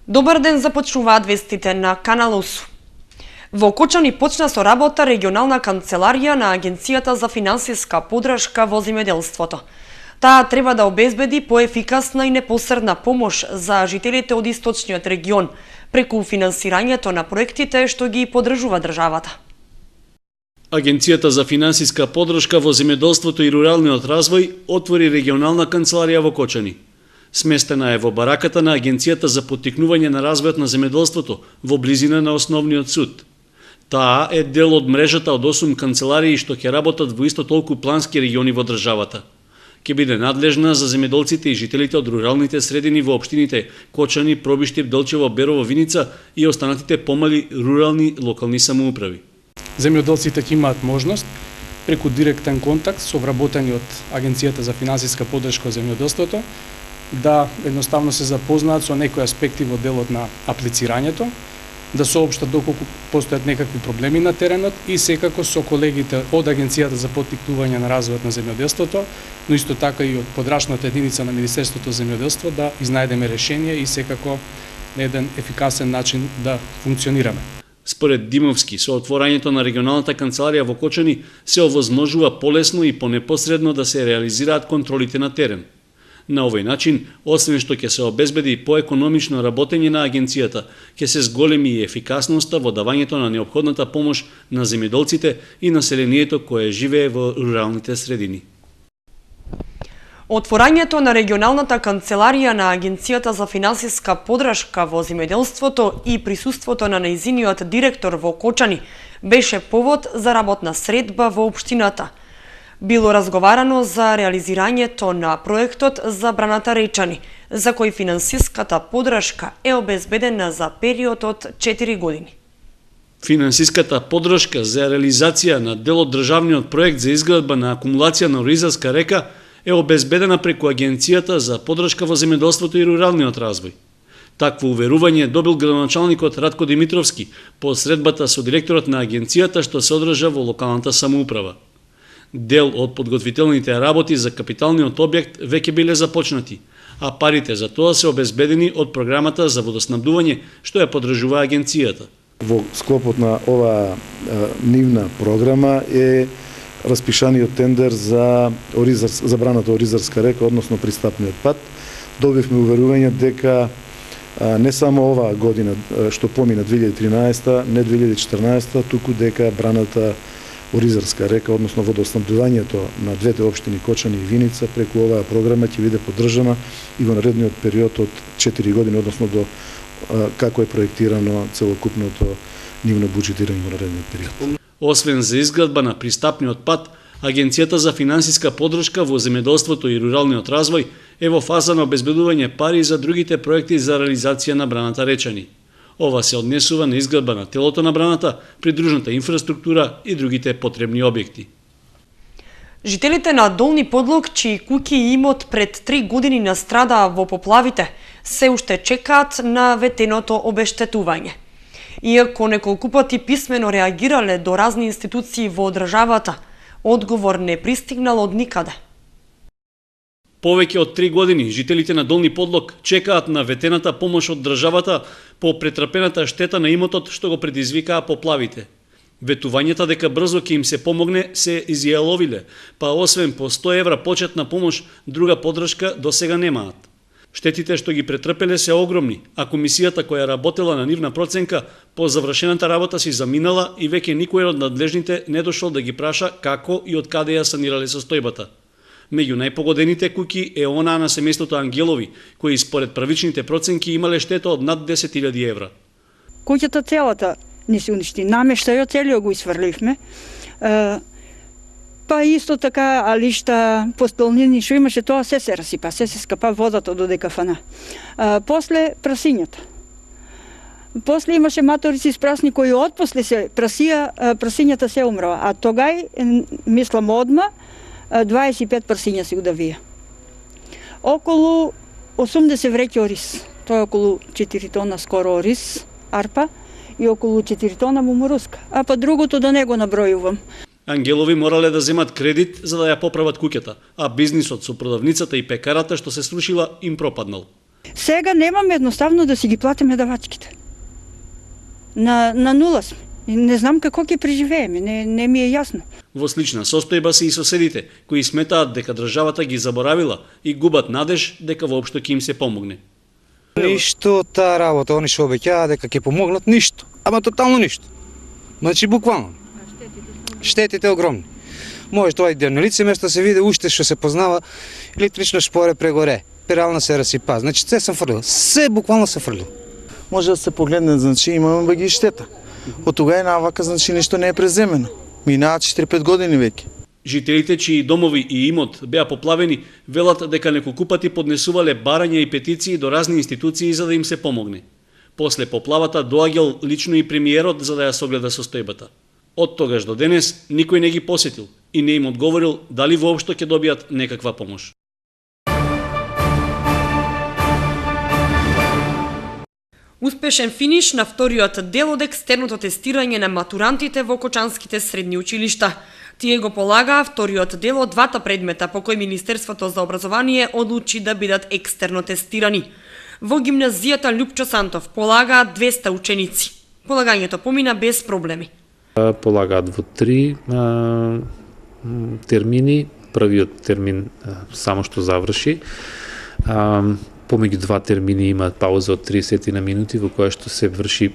Добар ден, започнуваат вестите на Канал 8. Во Окочани почна со работа регионална канцеларија на Агенцијата за финансиска поддршка во земјоделството. Таа треба да обезбеди поефикасна и непосредна помош за жителите од источниот регион преку финансирањето на проектите што ги поддржува државата. Агенцијата за финансиска поддршка во земјоделството и руралниот развој отвори регионална канцеларија во Окочани. Сместена е во бараката на Агенцијата за поттикнување на развојот на земјоделството во близина на Основниот суд. Таа е дел од мрежата од 8 канцеларии што ќе работат во исто толку плански региони во државата. Ќе биде надлежна за земјоделците и жителите од руралните средини во општините Кочани, Пробиштип, Делчево, Берово, Виница и останатите помали рурални локални самоуправи. Земјоделците ќе имаат можност преку директен контакт со вработени од Агенцијата за финансиска поддршка во земјоделството да едноставно се запознаат со некои аспекти во делот на аплицирањето, да соопштат доколку постојат некакви проблеми на теренот и секако со колегите од Агенцијата за поттикнување на развојот на земјоделството, но исто така и од подрачната единица на Министерството за земјоделство да изнајдеме решение и секако на еден ефикасен начин да функционираме. Според Димовски, со отворањето на регионалната канцеларија во Кочани се овозможува полесно и понепосредно да се реализираат контролите на терен. На овој начин, освен што ќе се обезбеди поекономично работење на агенцијата, ќе се зголеми и ефикасноста во давањето на неопходната помош на земјоделците и населението кое живее во руралните средини. Отворањето на регионалната канцеларија на Агенцијата за финансиска поддршка во земјоделството и присуството на нејзиниот директор во Окочани беше повод за работна средба во општината. Било разговарано за реализирањето на проектот за браната Речани, за кој финансиската поддршка е обезбедена за период од 4 години. Финансиската поддршка за реализација на дел од државниот проект за изградба на акумулација на Оризарска река е обезбедена преку Агенцијата за поддршка во земјоделството и руралниот развој. Такво уверување добил градоначалникот Радко Димитровски по средбата со директорот на агенцијата што се одржа во локалната самоуправа. Дел од подготвителните работи за капиталниот објект веќе биле започнати, а парите за тоа се обезбедени од програмата за водоснабдување што ја поддржува агенцијата. Во склопот на оваа нивна програма е распишаниот тендер за браната Оризарска река, односно пристапниот пат. Добивме уверување дека не само оваа година што помина 2013, не 2014, туку дека браната Оризарска река, односно водоснабдувањето на двете општини Кочани и Виница преку оваа програма ќе биде поддржана и во наредниот период од 4 години, односно до како е проектирано целокупното нивно буџетирање во наредниот период. Освен за изградба на пристапниот пат, Агенцијата за финансиска поддршка во земјоделството и руралниот развој е во фаза на обезбедување пари за другите проекти за реализација на браната Речани. Ова се однесува на изградба на телото на браната, придружната инфраструктура и другите потребни објекти. Жителите на Долни Подлог, чии куќи и имот пред 3 години настрадаа во поплавите, се уште чекаат на ветеното обештетување. Иако неколку пати писмено реагирале до разни институции во државата, одговор не пристигнал од никаде. Повеќе од 3 години жителите на Долни Подлог чекаат на ветената помош од државата по претрпената штета на имотот што го предизвикаа поплавите. Ветувањата дека брзо ќе им се помогне се изјаловиле, па освен по 100 евра почетна помош, друга поддршка до сега немаат. Штетите што ги претрпеле се огромни, а комисијата која работела на нивна проценка по завршената работа си заминала и веќе никој од надлежните не дошол да ги праша како и од каде ја санирале состојбата. Меѓу најпогодените куќи е онаа на семејството Ангелови, кои според правичните проценки имале штета од над 10.000 евра. Куќата целата ни се уништи, намештајот целиот го исфрливме. Па исто така алишта, постолнини што имаше, тоа се расипа, се скапа водата додека фана. После прасињата. После имаше маторици спрасни кои отпосле се прасињата се умрава, а тогај, мислам одма, 25 прсиња се удавија. Околу 80 вреќи ориз, тоа е околу 4 тона скоро ориз, арпа, и околу 4 тона мумуруска, а па другото да не го набројувам. Ангелови морале да земат кредит за да ја поправат куќата, а бизнисот со продавницата и пекарата што се срушила им пропаднал. Сега немаме едноставно да си ги платиме давачките. На нула сме. Не знам како ќе преживееме, не ми е јасно. Во слична состојба се и соседите, кои сметаат дека државата ги заборавила и губат надеж дека воопшто ќе им се помогне. Ништо таа работа, они што обеќаа дека ќе помогнат, ништо. Ама тотално ништо. Значи буквално. Штетите огромни. Може тоа и ден лице место се види уште што се познава електрично шпоре прегоре. Перална се расипа. Значи се съм фрлил. Се буквално се фрлил. Може да се погледне, значи имаме баги штета. Од тогава навака, значи нешто не е преземено. Минаат 4-5 години веќе. Жителите чии домови и имот беа поплавени велат дека неколку пати поднесувале барања и петиции до разни институции за да им се помогне. После поплавата доаѓал лично и премиерот за да ја согледа состојбата. Од тогаш до денес никој не ги посетил и не им одговорил дали воопшто ќе добијат некаква помош. Успешен финиш на вториот дел од екстерното тестирање на матурантите во кочанските средни училишта. Тие го полагаа вториот дел од двата предмета по кои Министерството за образование одлучи да бидат екстерно тестирани. Во гимназијата Лјупчо Сантов полагаат 200 ученици. Полагањето помина без проблеми. Полагаат во 3 термини. Првиот термин само што заврши. Помеѓу 2 термини има пауза од 30 на минути во која што се врши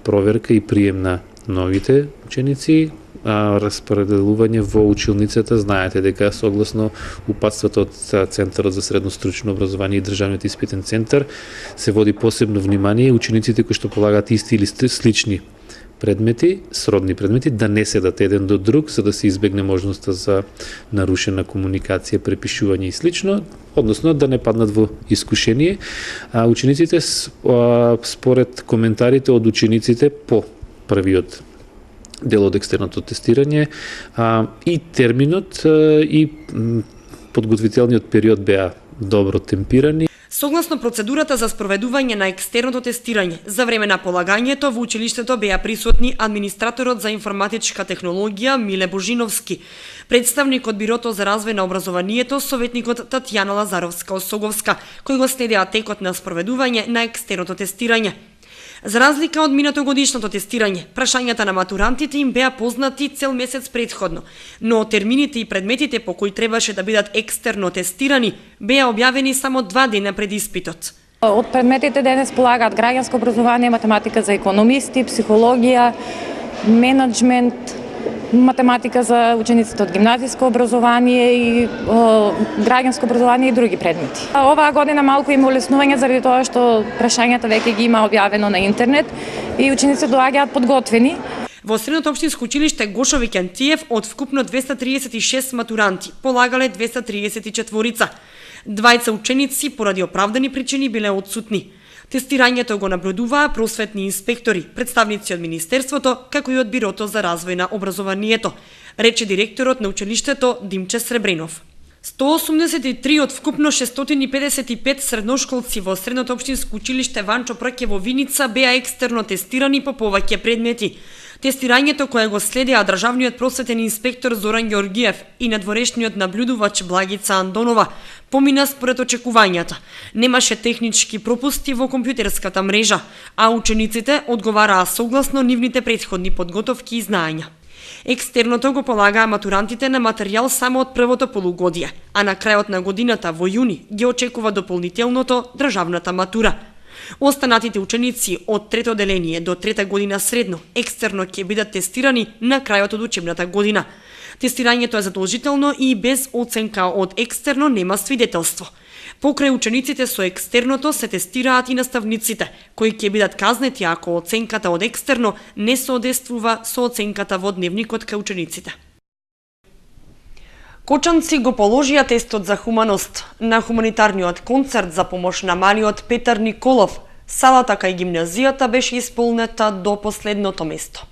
проверка и прием на новите ученици, распределување во училницата. Знаете дека согласно упатството од Центарот за средно стручно образование и Државниот испитен центар се води посебно внимание учениците кои што полагаат исти или слични предмети, сродни предмети, да не седат еден до друг, за да се избегне можноста за нарушена комуникација, препишување и слично, односно да не паднат во искушение. Учениците, според коментарите од учениците по првиот дел од екстерното тестирање, и терминот и подготвителниот период беа добро темпирани. Согласно процедурата за спроведување на екстерното тестирање, за време на полагањето во училиштето беа присутни администраторот за информатичка технологија Миле Божиновски, представник од Бирото за развој на образованието, советникот Татјана Лазаровска-Осоговска, кои го следеа текот на спроведување на екстерното тестирање. За разлика од минатогодишното тестирање, прашањата на матурантите им беа познати цел месец претходно, но термините и предметите по кои требаше да бидат екстерно тестирани беа објавени само 2 дена пред испитот. Од предметите денес полагаат граѓанско образование, математика за економисти, психологија, менеджмент, математика за учениците од гимназиско образование и граѓанско образование и други предмети. Оваа година малку има улеснување заради тоа што прашањата веќе ги има објавено на интернет и учениците доаѓаат подготвени. Во Средното општинско училиште Гошови Кентиев од вкупно 236 матуранти полагале 234. 20 ученици поради оправдани причини биле отсутни. Тестирањето го наблюдуваа просветни инспектори, представници од Министерството, како и од Бирото за развој на образованието, рече директорот на училиштето Димче Сребренов. 183 од вкупно 655 средношколци во Средното општинско училиште Ванчо Прке во Виница беа екстерно тестирани по повеќе предмети. Тестирањето кое го следеа државниот просветен инспектор Зоран Ѓоргиев и надворешниот наблюдувач Благица Андонова помина според очекувањата. Немаше технички пропусти во компјутерската мрежа, а учениците одговараа согласно нивните претходни подготовки и знаења. Екстерното го полагаа матурантите на материјал само од првото полугодие, а на крајот на годината во јуни ги очекува дополнителното државната матура. Останатите ученици од трето оделение до трета година средно екстерно ќе бидат тестирани на крајот од учебната година. Тестирањето е задолжително и без оценка од екстерно нема свидетелство. Покрај учениците со екстерното се тестираат и наставниците, кои ќе бидат казнети ако оценката од екстерно не соодействува со оценката во дневникот кај учениците. Кочанци го положија тестот за хуманост. На хуманитарниот концерт за помош на малиот Петар Николов, салата кај гимназијата беше исполнета до последното место.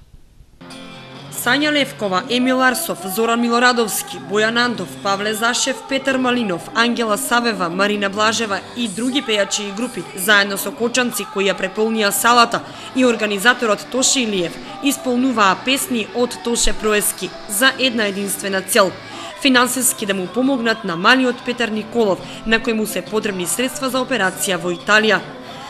Сања Левкова, Емил Арсов, Зоран Милорадовски, Бојан Андов, Павле Зашев, Петар Малинов, Ангела Савева, Марина Блажева и други пејачи и групи, заедно со кочанци кои ја преполнија салата и организаторот Тоше Илиев, исполнуваа песни од Тоше Проески за една единствена цел – финансиски да му помогнат на малиот Петар Николов, на кој му се потребни средства за операција во Италија.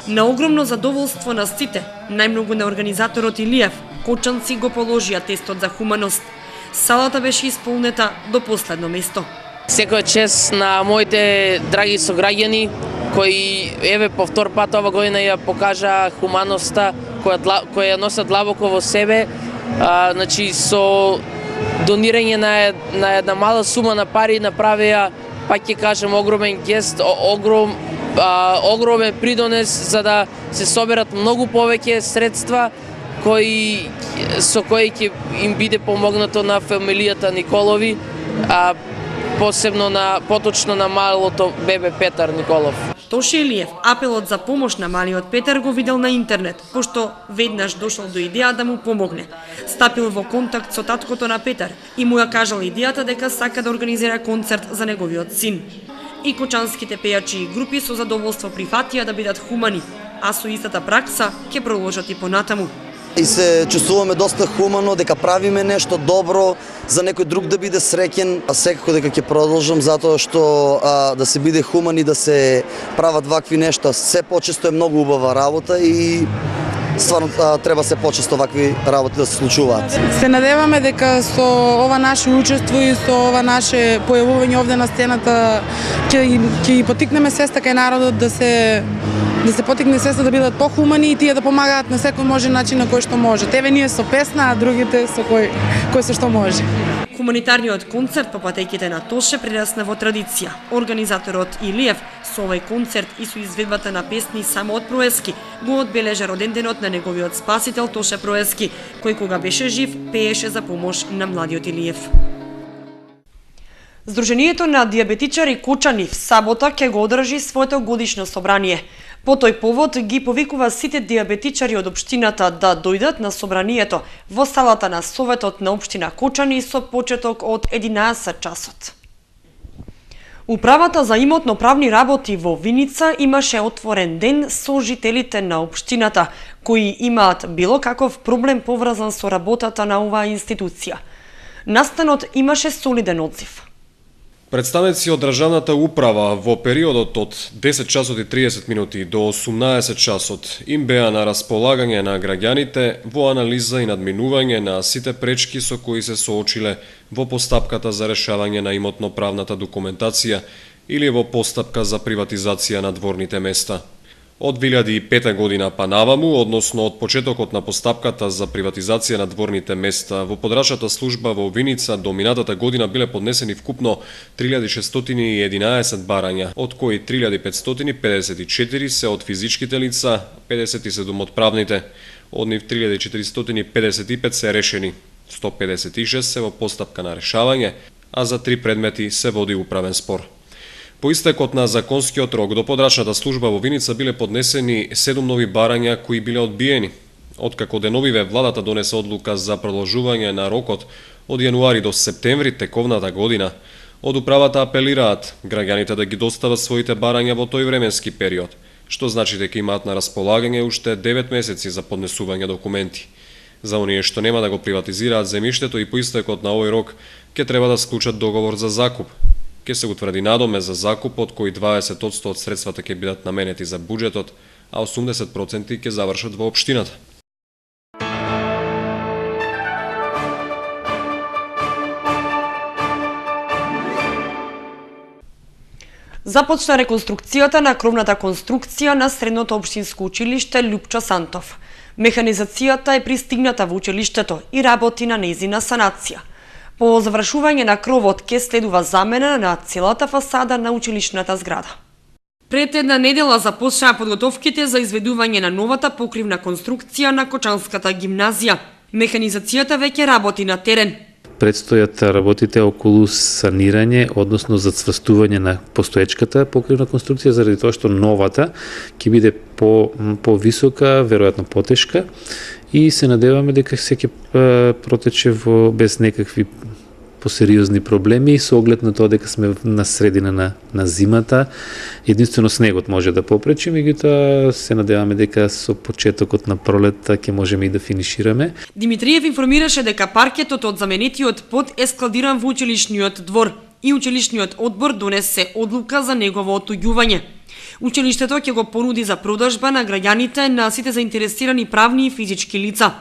На огромно задоволство на сите, најмногу на организаторот Илиев, кочанци го положија тестот за хуманост. Салата беше исполнета до последно место. Секоја чест на моите драги сограѓани кои еве по втор пат ова година ја покажа хуманоста која ја носат длабоко во себе, значи со донирање на една мала сума на пари направија, пак ќе кажам, огромен гест, огромен придонес за да се соберат многу повеќе средства со кои ќе им биде помогнато на фамилијата Николови, посебно поточно на малото бебе Петар Николов. Тоше Илиев апелот за помош на малиот Петар го видел на интернет, пошто веднаш дошол до идеја да му помогне. Стапил во контакт со таткото на Петар и му ја кажал идејата дека сака да организира концерт за неговиот син. И кочанските пејачи и групи со задоволство прифатија да бидат хумани, а со истата пракса ќе продолжат и понатаму. И се чувствуваме доста хумано дека правиме нешто добро за некој друг да биде среќен, а секако дека ќе продолжам затоа што да се биде хуман и да се прават вакви нешта се почесто е многу убава работа и стварно треба се почесто вакви работи да се случуваат. Се надеваме дека со ова наше учество и со ова наше појавување овде на сцената ќе ги потикнеме свеста кај народот да се потикне свеста да бидат похумани и тие да помагаат на секој може начин на кој што може. Еве ние со песна, а другите со кој со што може. Хуманитарниот концерт по патеките на Тоше прерасна во традиција. Организаторот Илиев со овој концерт и со изведбата на песни само од Проески го одбележа роденденот на неговиот спасител Тоше Проески, кој кога беше жив пееше за помош на младиот Илиев. Сдруженијето на дијабетичари кочани в сабота ќе го одржи своето годишно собрание. По тој повод ги повикува сите дијабетичари од општината да дојдат на собранието во салата на Советот на општина Кочани со почеток од 11 часот. Управата за имотно-правни работи во Виница имаше отворен ден со жителите на општината, кои имаат било каков проблем поврзан со работата на оваа институција. Настанот имаше солиден одзив. Представници од државната управа во периодот од 10 часот и 30 минути до 18 часот им беа на располагање на граѓаните во анализа и надминување на сите пречки со кои се соочиле во постапката за решавање на имотно-правната документација или во постапка за приватизација на дворните места. Од 2005 година па наваму, односно од почетокот на постапката за приватизација на дворните места, во подрачната служба во Виница до минатата година биле поднесени вкупно 3611 барања, од кои 3554 се од физичките лица, 57 од правните, од нив 3455 се решени, 156 се во постапка на решавање, а за 3 предмети се води управен спор. По истекот на законскиот рок до подрачната служба во Виница биле поднесени 7 нови барања кои биле одбиени. Откако деновиве владата донесе одлука за продолжување на рокот од јануари до септември тековната година, од управата апелираат граѓаните да ги достават своите барања во тој временски период, што значи дека имаат на располагање уште 9 месеци за поднесување документи. За оние што нема да го приватизираат земјиштето и по истекот на овој рок ќе треба да склучат договор за закуп. Ќе се утврди надоме за закуп од кои 20% од средствата ќе бидат наменети за буџетот, а 80% ќе завршат во општината. Започна реконструкцијата на кровната конструкција на средното општинско училиште Лјупчо Сантов. Механизацијата е пристигната во училиштето и работи на нејзина санација. По завршување на кровот ќе следува замена на целата фасада на училишната зграда. Пред една недела започнаа подготовките за изведување на новата покривна конструкција на Кочанската гимназија. Механизацијата веќе работи на терен. Предстојат работите околу санирање, односно зацврстување на постоечката покривна конструкција, заради тоа што новата ќе биде по-висока, веројатно потешка, и се надеваме дека се ќе протече без некакви посериозни проблеми, со оглед на тоа дека сме на средина на зимата. Единствено снегот може да попречи, меѓутоа се надеваме дека со почетокот на пролетта ќе можеме и да финишираме. Димитриев информираше дека паркетот од заменетиот под е складиран во училишниот двор. и училишниот одбор донесе одлука за негово отуѓување. Училиштето ќе го понуди за продажба на граѓаните на сите заинтересирани правни и физички лица.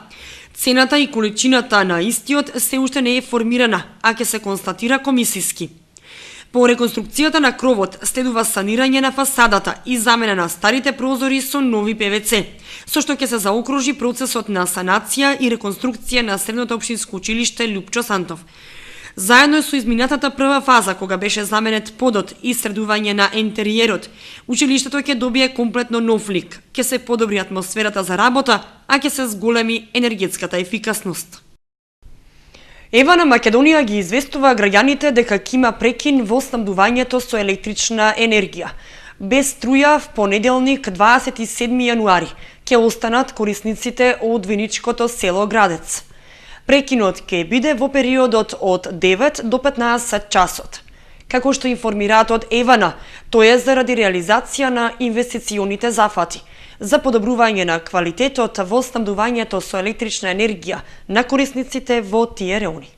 Цената и количината на истиот се уште не е формирана, а ќе се констатира комисиски. По реконструкцијата на кровот следува санирање на фасадата и замена на старите прозори со нови ПВЦ, со што ќе се заокружи процесот на санација и реконструкција на Средното општинско училиште Лјупчо Сантов. Заедно со изминатата прва фаза, кога беше заменет подот и средување на ентериерот, училиштето ќе добие комплетно нов лик, ќе се подобри атмосферата за работа, а ќе се зголеми енергетската ефикасност. Евана Македонија ги известува граѓаните дека ќе има прекин во снабдувањето со електрична енергија. Без струја в понеделник 27 јануари ќе останат корисниците од виничкото село Градец. Прекинот ќе биде во периодот од 9 до 15 часот. Како што информираат од Евана, тоа е заради реализација на инвестиционите зафати за подобрување на квалитетот во снабдувањето со електрична енергија на корисниците во тие реони.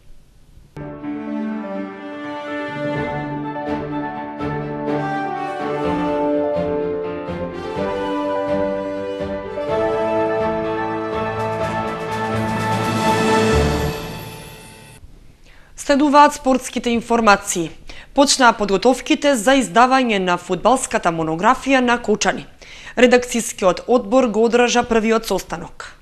Следуваат спортските информации. Почнаа подготовките за издавање на фудбалската монографија на Кочани. Редакцијскиот одбор го одржа првиот состанок.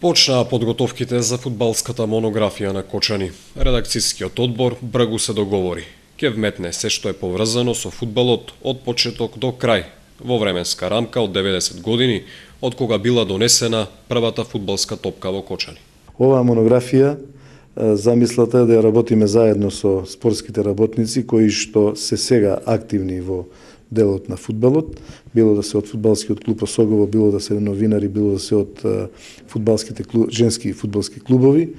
Почнаа подготовките за фудбалската монографија на Кочани. Редакцијскиот одбор бргу се договори. Ке вметне се што е поврзано со фудбалот од почеток до крај, во временска рамка од 90 години, од кога била донесена првата фудбалска топка во Кочани. Оваа монографија замислата е да ја работиме заедно со спортските работници кои што се сега активни во делот на фудбалот, било да се од фудбалскиот клуб Осогово, било да се новинари, било да се од фудбалските женски фудбалски клубови,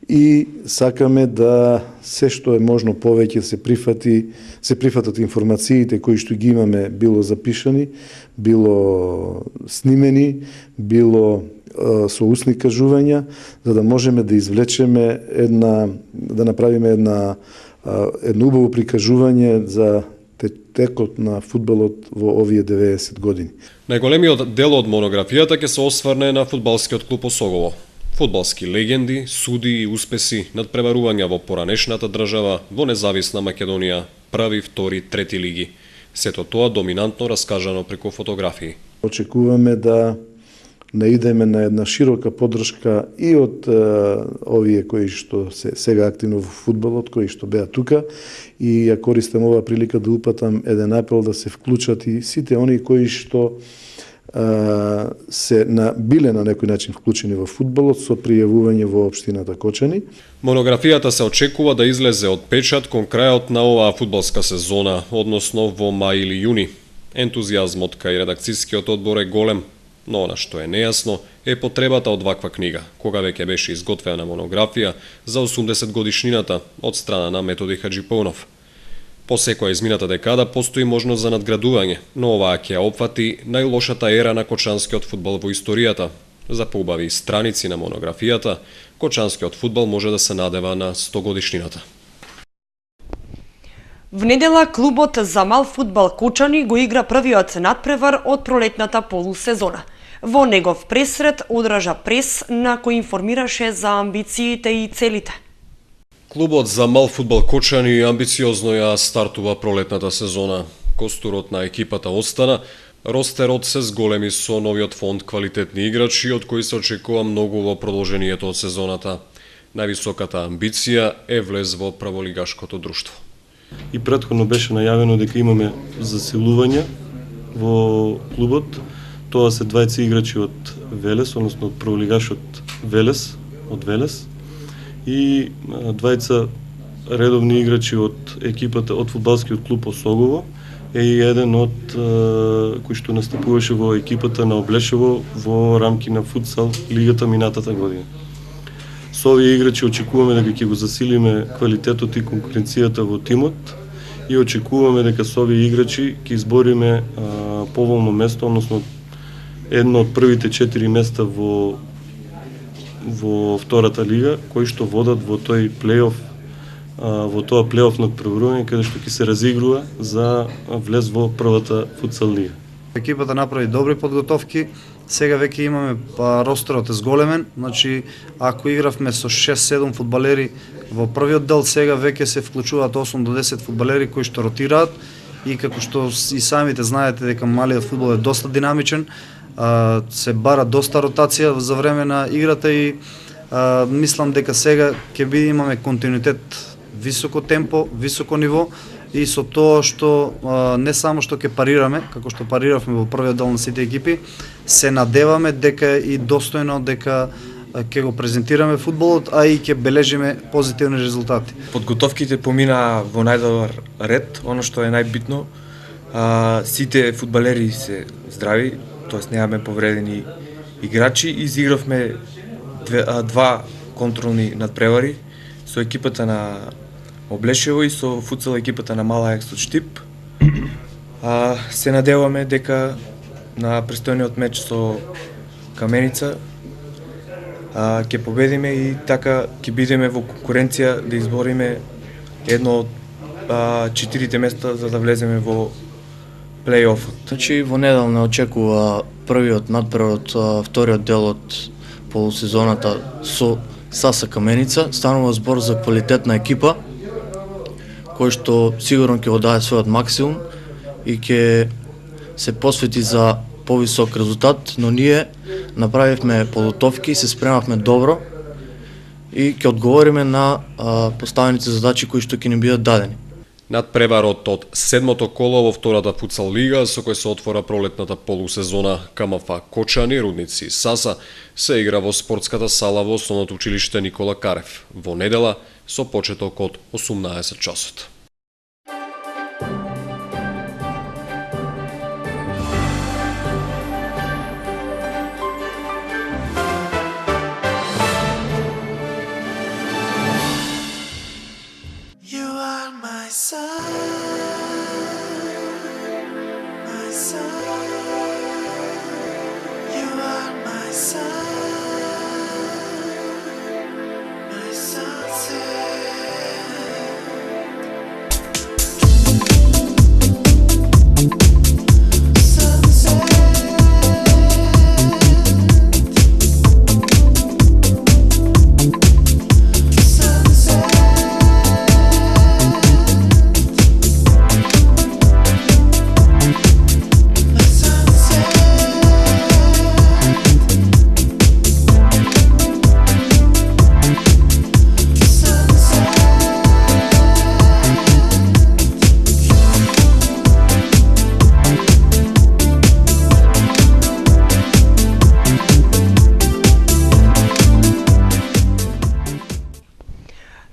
и сакаме да се што е можно повеќе се прифатат информациите кои што ги имаме, било запишани, било снимени, било со устни кажувања, за да можеме да извлечеме да направиме едно убаво прикажување за текот на фудбалот во овие 90 години. Најголемиот дел од монографијата ќе се осврне на фудбалскиот клуб Осогово. Фудбалски легенди, суди и успеси, надпреварувања во поранешната држава, во независна Македонија, први, втори, трети лиги. Сето тоа доминантно раскажано преку фотографии. Очекуваме да наидеме на една широка поддршка и од овие кои што се сега активно во фудбалот, кои што беа тука, и ја користам оваа прилика да упатам еден апел да се вклучат и сите оние кои што биле на некој начин вклучени во фудбалот со пријавување во општината Кочани. Монографијата се очекува да излезе од печат кон крајот на оваа фудбалска сезона, односно во мај или јуни. Ентузијазмот кај редакцијскиот одбор е голем, но она што е нејасно е потребата од ваква книга, кога веќе беше изготвена монографија за 80 годишнината од страна на Методи Хаджипоунов. По секоја измината декада постои можност за надградување, но оваа ќе опфати најлошата ера на кочанскиот фудбал во историјата. За поубави страници на монографијата, кочанскиот фудбал може да се надева на 100 годишнината. В недела клубот за мал фудбал Кочани го игра првиот надпревар од пролетната полусезона. Во негов пресред одржа прес на кој информираше за амбициите и целите. Клубот за мал фудбал Кочани амбициозно ја стартува пролетната сезона. Костурот на екипата остана, ростерот се зголеми со новиот фонд квалитетни играчи, од кои се очекува многу во продолжението од сезоната. Највисоката амбиција е влез во праволигашкото друштво. И претходно беше најавено дека имаме засилување во клубот. Тоа се двајца играчи од Велес, односно праволигашот Велес, од Велес, и двајца редовни играчи од екипата од фудбалскиот клуб Осогово, и еден од кој што настапуваше во екипата на Облешево во рамки на футсал лигата минатата година. Со овие играчи очекуваме дека ќе го засилиме квалитетот и конкуренцијата во тимот и очекуваме дека со овие играчи ќе избориме поволно место, односно едно од првите 4 места во втората лига, кои што водат во тој плейоф во тоа плейофно преборување каде што ќе се разигрува за влез во првата футсал лига. Екипата направи добри подготовки. Сега веќе имаме ростерот е зголемен, значи ако игравме со 6-7 фудбалери во првиот дел, сега веќе се вклучуваат 8 до 10 фудбалери кои што ротираат и како што и самите знаете дека малиот фудбал е доста динамичен, се бара доста ротација за време на играта и мислам дека сега ќе имаме континуитет, високо темпо, високо ниво и со тоа што не само што ќе парираме, како што париравме во првиот дел на сите екипи, се надеваме дека и достојно дека ќе го презентираме фудбалот, а и ќе бележиме позитивни резултати. Подготовките помина во најдобар ред, она што е најбитно, сите фудбалери се здрави, тоест немаме повредени играчи и изигравме два контролни надпревари со екипата на Облешево и со футсал екипата на Мала Ајакс од Штип. Се надеваме дека на престојниот меч со Каменица ќе победиме и така ќе бидеме во конкуренција да избориме едно од 4 места за да влеземе во плейофот. Значи во недел не очекува првиот надпревар од вториот дел од полусезоната со Саса Каменица. Станува збор за квалитетна екипа кој што сигурно ќе го даде својот максимум и ќе се посвети за повисок резултат, но ние направивме подготовки, се спремавме добро и ќе одговориме на поставените задачи кои што ќе ни бидат дадени. Надпреварот од 7-то коло во втората футсал лига со кој се отвора пролетната полусезона КМФ Кочани, Рудници и Саса се игра во спортската сала во Основното училиште Никола Карев во недела со почеток од 18 часот.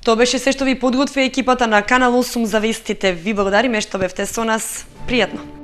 Тоа беше се што ви подготви екипата на Канал 8 за вестите. Ви благодариме што бевте со нас. Пријатно!